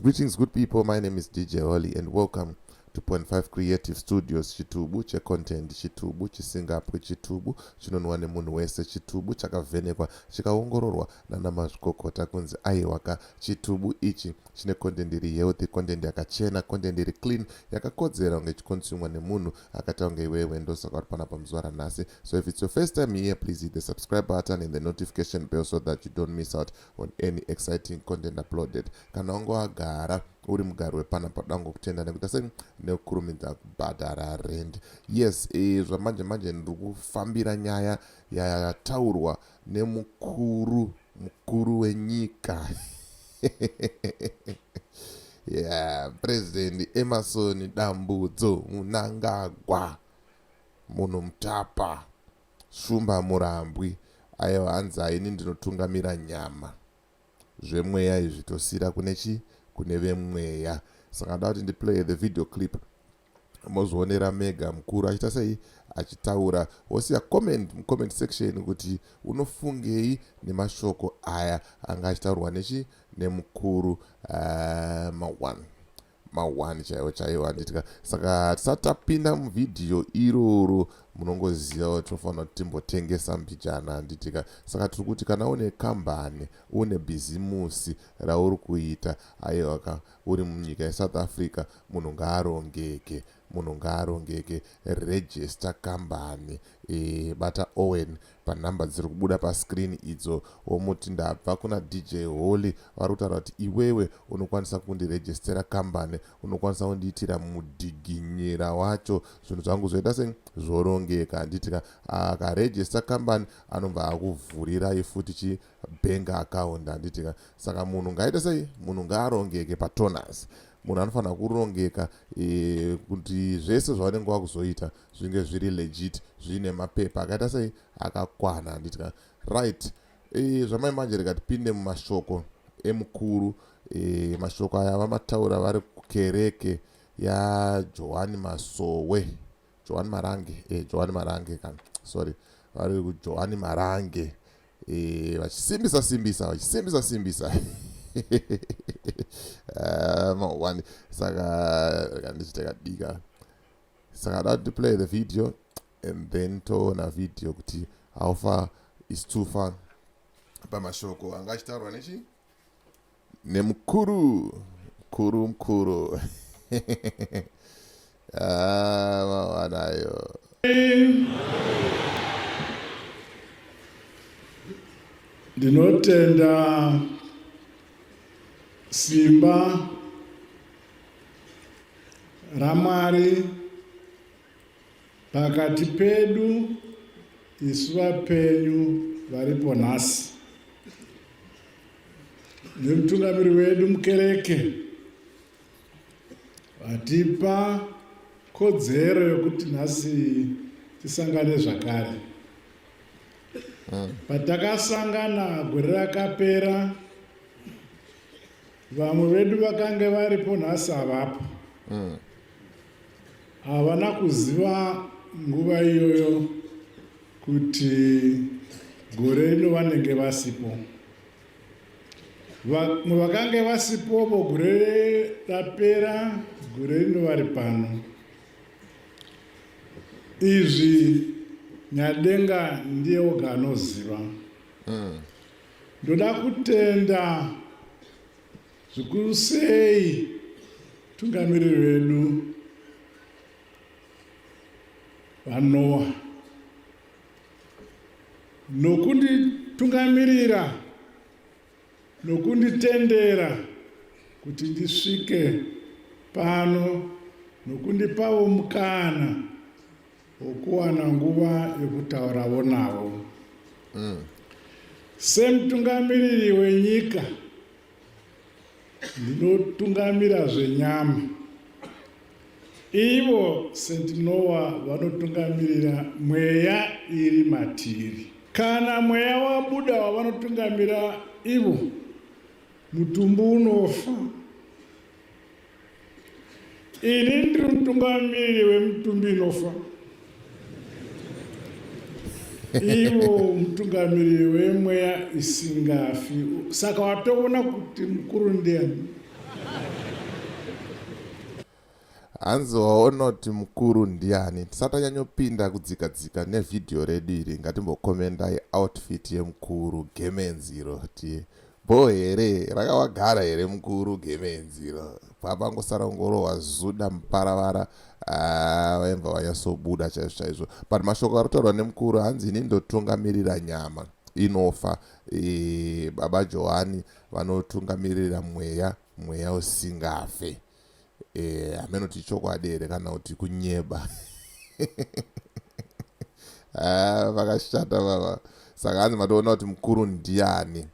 Greetings, good people. My name is DJ Holly, and welcome to Point 5 Creative Studios. Chitubu che content, chitubu chisingapo, chitubu chinonwa nemunhu wese, chitubu chakavhenekwa chikaongororwa nana mazvikokota kunzi aiwaka. Chitubu ichi chine content iri healthy, content yakachena, content iri clean, yakakodzera kunge chikonsumwa nemunhu akata kunge iwewe. Ndosaka uri panapa muzuva ranhasi. So if it's your first time here, please hit the subscribe button and the notification bell so that you don't miss out on any exciting content uploaded. Kana wagara uri mugaro wepanapa dango kutenda nekuti sei nekukurumidza kubhadhara rent. Yes, zvamanje manje ndiri kufambira nyaya yataurwa nemukuru wenyika. Yeah, President Emerson Dambudzo Mnangagwa, munhu mutapa, shumba murambwi. Aiwa hanza ini ndinotungamira nyama zvemweya izvi tosira kune vemweya. Saka ndati ndiplay the video clip mozvionera mega mukuru achiita sei achitaura. Wosiya comment section kuti unofungei nemashoko aya anga achitaurwa nemukuru ma1 chaiwo handitika. Saka tisatapinda muvidhiyo iroro munongoziva kuti tofanira kuti timbotengesa mbijana handitika. Saka tiri kuti kana une kambani, une bhizimusi rauri kuita, aiwaka uri munyika yeSouth Africa, munhu ngaarongeke, register kambani. Bata Owen panhamba dziri kubuda pascreen idzo, womuti ndabva kuna DJ Holly vari kutaura kuti iwewe unokwanisa kundiregistera kambani, unokwanisa kundiitira mudhiginyira wacho, zvinhu zvangu zvoita zorongeka handitika. Akaregista kambani anobva akuvhurirai futi bank account handitika. Saka munhu ngaaite sei, munhu ngaarongeke patonus. Munhu anofanira kurongeka kuti zvese zvavanenge vakuzoita zvinge zviri legit, zvine mapepa akaita sei akakwana handitika. Right, zvamai manje rikatipinde mumashoko emukuru. Mashoko aya vamataura vari kukereke yaJohani Marange kana sorry, vari kuJohani Marange vachisimbisa mawani. Saka ndichitakadika. Saka that to play the video and then toona video kuti how far is too far pamashoko anga achitaurwa nemukuru. Mawanayo. Ndinotenda simba raMwari pakati pedu isu vapenyu varipo nhasi, nemutungamiri wedu mukereke vatipa kodzero yokuti nhasi tisangane zvakare. Patakasangana gore rakapera, vamwe vedu vakanga varipo nhasi havapo. Havana kuziva nguva iyoyo kuti gore rino vanenge vasipo. Vamwe vakanga vasipopo gore rapera, gore rino vari pano. Izvi Nyadenga ndiye oga anoziva. Ndoda kutenda zvikuru sei tungamiriri vedu vaNoah nokunditungamirira nokunditendera kuti ndisvike pano, nokundipawo mukana wokuwana nguva yokutaurawo navo. Semutungamiriri wenyika ndinotungamira zvenyama, ivo St. Noah vanotungamirira mweya iri matiri. Kana mweya wabuda wavanotungamira ivo, mutumbu unofa. Ini ndiri mutungamiriri wemutumbi inofa, ivo mutungamiriri wemweya isingafi. Saka watoona kuti mukuru ndiani. hanzi waona kuti mukuru ndiani. Tisatanyanyopinda kudzikadzika nevhidhiyo redu iri, ngatimbokomendai outfit yemukuru Gemenziro kuti bo here rakawagara here mukuru Gemenziro. Papangosara ngorowa zuda muparavara vaimva vanyasobuda chaizvo chaizvo. But mashoko aritaurwa nemukuru hanzi ini ndotungamirira nyama inofa, baba Johani vanotungamirira mweya usingafe. Amenoti chokwadi here kana kuti kunyeba. Vakashata baba. Saka hanzi matoona kuti mukuru ndiani.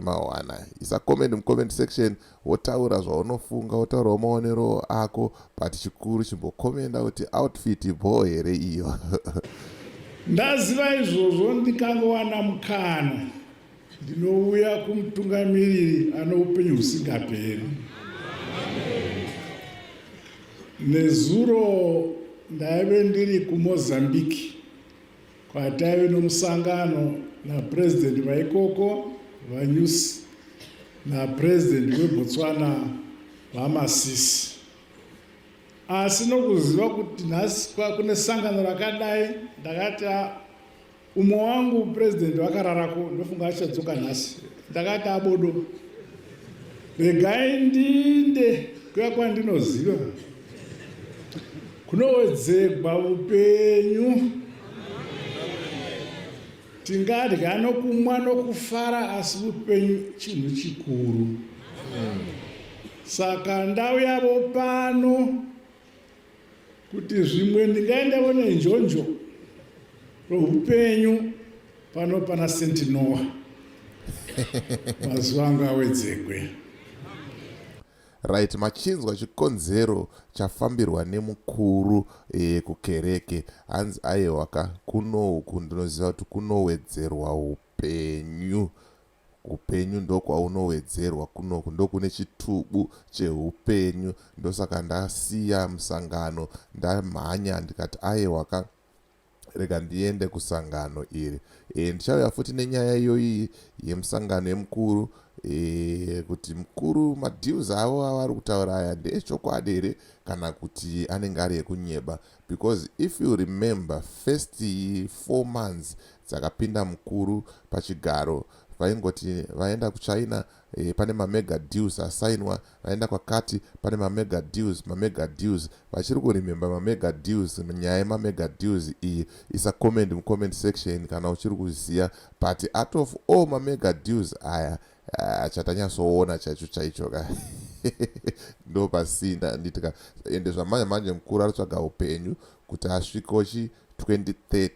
Mawana isa comment mucomment section, wotaura zvaunofunga, wotaurawo maonero ako, but chikuru chimbokomenda kuti outfit bo here iyo. Ndaziva izvozvo ndikangowana mukana ndinouya kumutungamiriri ano upenyu husingaperi. Nezuro ndaive ndiri kuMozambique kwataive nomusangano napurezidendi vaikoko vaNyusi napurezidendi weBotswana vaMasisi. Asi nokuziva kuti nhasi kune sangano rakadai, ndakati umwe wangu purezidendi vakararako, ndofunga achadzoka nhasi. Ndakati abodo, regai ndinde kuya kwandinoziva kunowedzerwa upenyu. Tingadya nokumwa nokufara, asi upenyu chinhu chikuru. Saka ndau yavo pano kuti zvimwe ndingaendawo nenjonjo roupenyu pano pana St. Noah. Mazuva anga awedzerwe. Right, machinzwa chikonzero chafambirwa nemukuru kukereke. Hanzi aiwaka kunoku ndinoziva kuti kunowedzerwa upenyu. Upenyu ndokwaunowedzerwa kunoku, ndokune chitubu cheupenyu. Ndosaka ndasiya musangano ndamhanya ndikati aiwaka rega ndiende kusangano iri. Ndichauya futi nenyaya iyoyi yemusangano yemukuru, kuti mukuru madeals avo avari kutaura aya ndeechokwadi here kana kuti anenge ari ekunyeba. Because if you remember, first 4 months dzakapinda mukuru pachigaro, vaingoti vaenda kuChina pane mamega deals asainwa, vaenda kwakati pane mamega deals. Vachiri kuremember mamega deals, nyaya yemamega deals iyi isa comment mucomment section kana uchiri kuziya. But out of all mamega deals aya chatanyasoona chaicho ka ndo pasinda nditika ende zvamanje mukuru aritsvaga upenyu kuti asvikochi 2030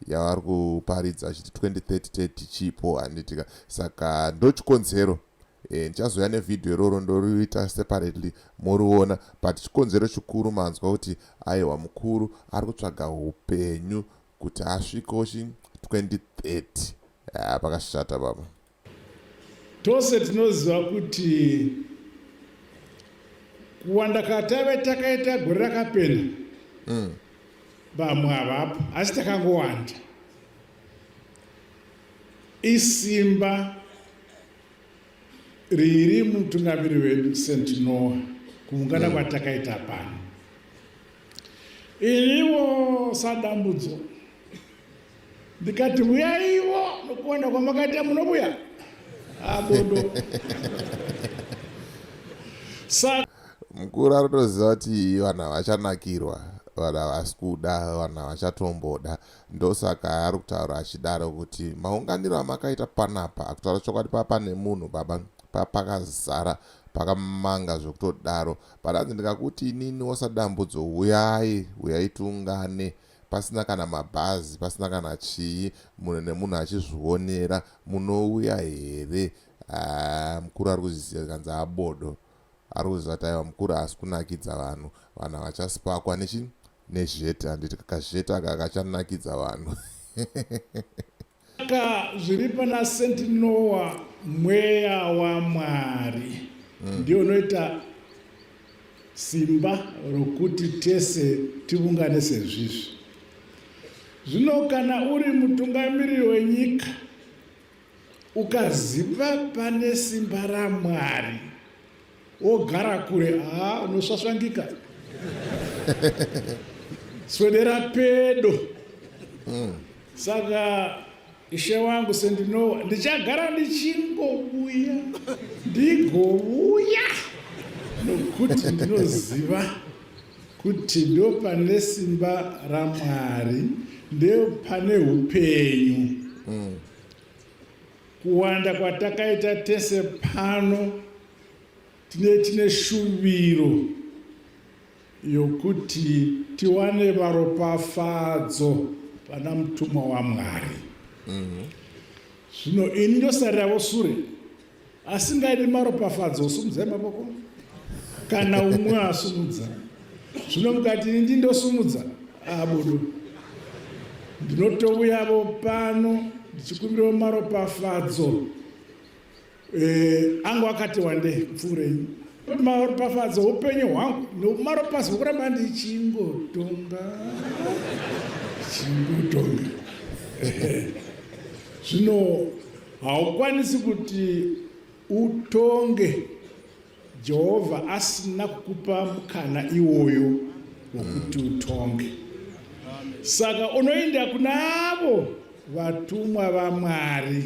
yavari kuparidza achiti 2030 chipo handitika. Saka ndo chikonzero. Ndichazoya nevhidhiyo iroro ndoriita separately moriona, but chikonzero chikuru manzwa kuti aiwa mukuru ari kutsvaga upenyu kuti asvikochi 2030. Pakashata baba. Tose tinoziva kuti kuwanda katave takaita gore rakapena vamwe havapo, asi takangowanda. Isimba riri mutungamiri wedu St. Noah kuungana kwatakaita pano. Iniwo sadambudzo ndikati uyaiwo nokuwanda kwamakaita munobuya abodo. Mukuru aritoziva kuti vanhu havachanakirwa, vanhu havasi kuda, vanhu havachatomboda. Ndosaka ari kutaura achidaro kuti maunganiro amakaita panapa, akutaura chokwadi pane munhu baba pakazara pakamanga zvokutodaro. Padanzi ndikakuti inini wasadambudzo uyai tiungane, pasina kana mabhazi, pasina kana chii, munhu nemunhu achizvionera, munouya here? Mukuru ari kuzviziva kanzi abodo. Ari kuziva kuti aiwa mukuru haasi kunakidza vanhu havachasipakwa nezheta. Handiti kakazheta aka kachanakidza vanhu. Saka zviri pana St. Noah, mweya waMwari ndio unoita simba rokuti tese tiungane sezvizvi. Zvino kana uri mutungamiriri wenyika ukaziva pane simba raMwari, ogara kure unosvasvangika. Swedera pedo. Saka ishe wangu sendinowa ndichagara ndichingobuya ndigouya nokuti ndinoziva kuti ndo pane simba raMwari, ndo pane upenyu. Kuwanda kwatakaita tese pano tine shuviro yokuti tiwane varopafadzo pana mutumwa waMwari. Zvino ini ndosarirawo sure, asingaidi maropafadzo osumudzai maboko kana umwe asumudza. Zvino mukati ini ndindosumudza abodo, ndinotouyawo pano ndichikumbirawo maropafadzo. Angu akati wande pfuurei maropafadzo upenyu hwangu nomaropafadzo kuramba ndichingotonga. Zvino haukwanisi kuti utonge Jehovha asina kukupa mukana iwoyo wokuti utonge. Saka unoenda kuna avo vatumwa vaMwari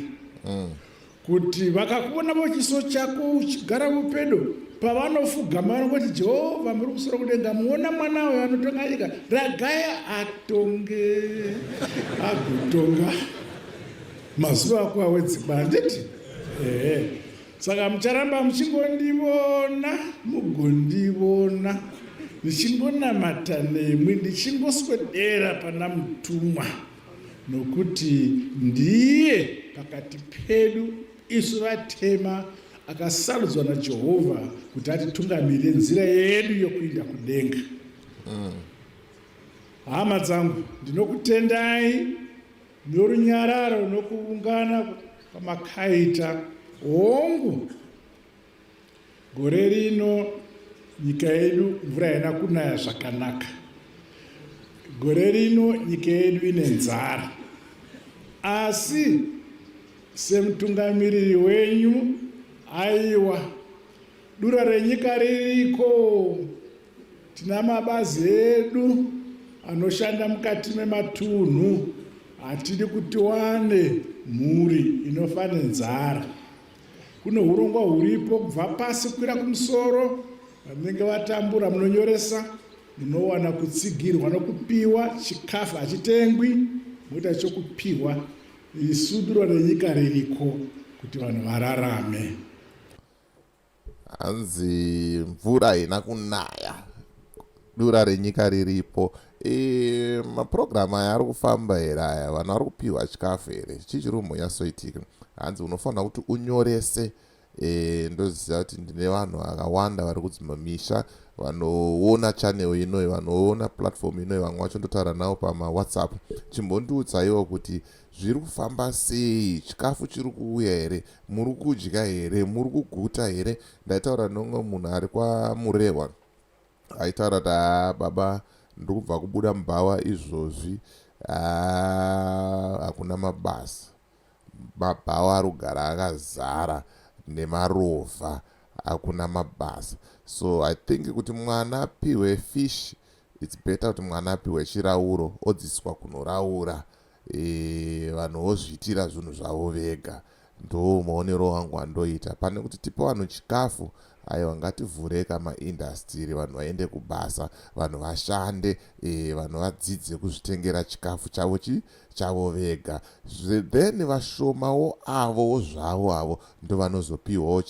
kuti vakakuona chiso chako uchigara mupedo, pavanofugama vanongoti Jehovha muri kusoro kudenga, muona mwana uyo anotonga nyika, ragaya atonge agotonga mazuva ako awedzikwa. Handiti? Saka mucharamba muchingondivona, mugondivona ndichingonamata nemwi, ndichingoswedera pana mutumwa, nokuti ndiye pakati pedu isu vatema akasarudzwa naJehovha kuti atitungamirire nzira yedu yokuenda kudenga. Hama dzangu, ndinokutendai norunyararo nokuungana kwamakaita. Hongu gore rino nyika yedu mvura haina kunaya zvakanaka. Gore rino nyika yedu ine nzara. Asi semutungamiriri wenyu, aiwa, dura renyika ririko, tina mabazi edu anoshanda mukati mematunhu, hatidi kuti wane mhuri inofa nenzara. Kuno hurongwa huripo kubva pasi kukwira kumusoro, vanenge vatambura munonyoresa, munowana kutsigirwa nokupiwa chikafu hachitengwi, moita chokupiwa. Isu dura renyika ririko kuti vanhu vararame. Hanzi mvura haina kunaya, dura renyika riripo. Mapurogiramu aya ari kufamba here aya, vanhu vari kupiwa chikafu here, chichirumho yasoitika. Hanzi unofanira kuti unyorese. Ndoziva kuti ndine vanhu vakawanda vari kudzimba misha vanoona channel inoyi, vanoona platform inoyi, vamwe vacho ndotaura navo pamaWhatsApp. Chimbondiudzaiwo kuti zviri kufamba sei, chikafu chiri kuuya here, muri kudya here, muri kuguta here. Ndaitaura nomwe munhu ari kwaMurehwa, aitaura kuti baba ndiri kubva kubuda mubhawa izvozvi, hakuna mabasa, mabhawa ari kugara akazara nemarovha, hakuna mabasa. So I think kuti mwana apiwe fish, it's better kuti mwana apiwe chirauro, odzidziswa kunoraura, vanhu vozviitira zvinhu zvavo vega. Ndo maonero wangu andoita. Pane kuti tipe vanhu chikafu, aiwa ngativhureka maindastiri, vanhu vaende kubasa, vanhu vashande, vanhu vadzidze kuzvitengera chikafu chavo vega. Then vashomawo avo zvavo avo ndo vanozopiwawo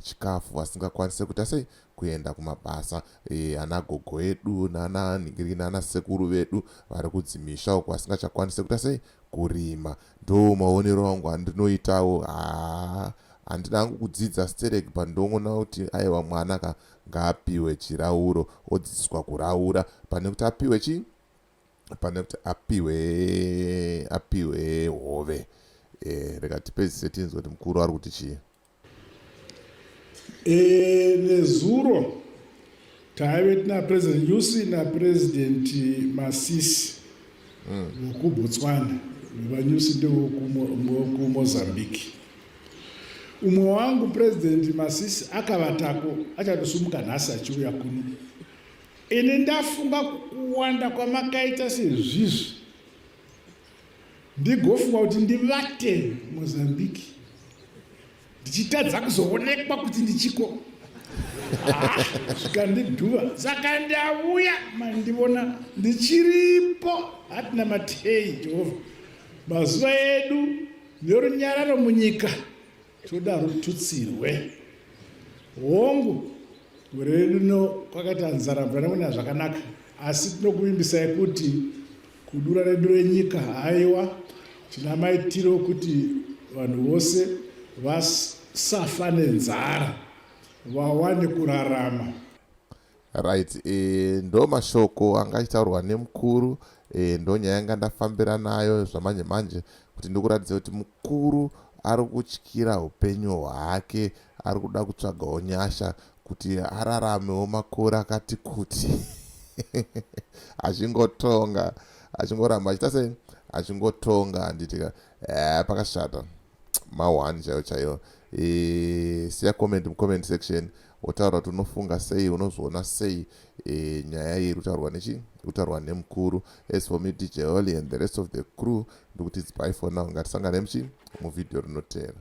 chikafu, vasingakwanise kuita sei kuenda kumabasa. Ana gogo edu nana ningiri nana sekuru vedu vari kudzimisha uko vasingachakwanise kuita sei kurima. Ndo maonero angu andinoitawo. Handina hangu kudzidza stereki pandongoona kuti aiwa mwana ngaapiwe chirauro, odzidziswa kuraura, pane kuti apiwe pane kuti apiwe hove. Reka tipedzise tinzwe kuti mukuru ari kuti chii. Nezuro taive tina President Nyusi naPresident Masisi vokuBotswana, vanyusi ndevokuMozambique. umwe wangu President Masisi akavatako achatosumuka nhasi achiuya kuni. Ini ndafunga kuwanda kwamakaita sezvizvi ndigofunga kuti ndivate Mozambique ndichitadza kuzoonekwa kuti ndichiko zvikandidhuva. Saka ndauya mandivona ndichiripo, hatina matei. Jehovha, mazuva edu nerunyararo munyika toda rututsirwe. Hongu gore redu no kwakaita nzara mvura zvakanaka, asi tinokuvimbisai kuti kudura redu renyika haiwa tina maitiro kuti vanhu vose vasafa nenzara vawane kurarama. Right, ndo mashoko angaitaurwa nemukuru, ndo nyaya yanga ndafambira nayo zvamanje manje, kuti ndikuratidza kuti mukuru ari kutyira upenyu hwake, ari kuda kutsvagawo nyasha kuti araramewo makore akati kuti achingotonga, achingoramba achita sei, achingotonga. Handiti pakashata ma1 chaiyo chaiyo. Siya comment mucomment section wotaura kuti unofunga sei, unozoona sei nyaya iyi irikutaurwa nechi, irikutaurwa nemukuru. As for me, DJ Holly and the rest of the crew, ndikuti it's bye for now. Ngatisangane muvidhio rinotevera.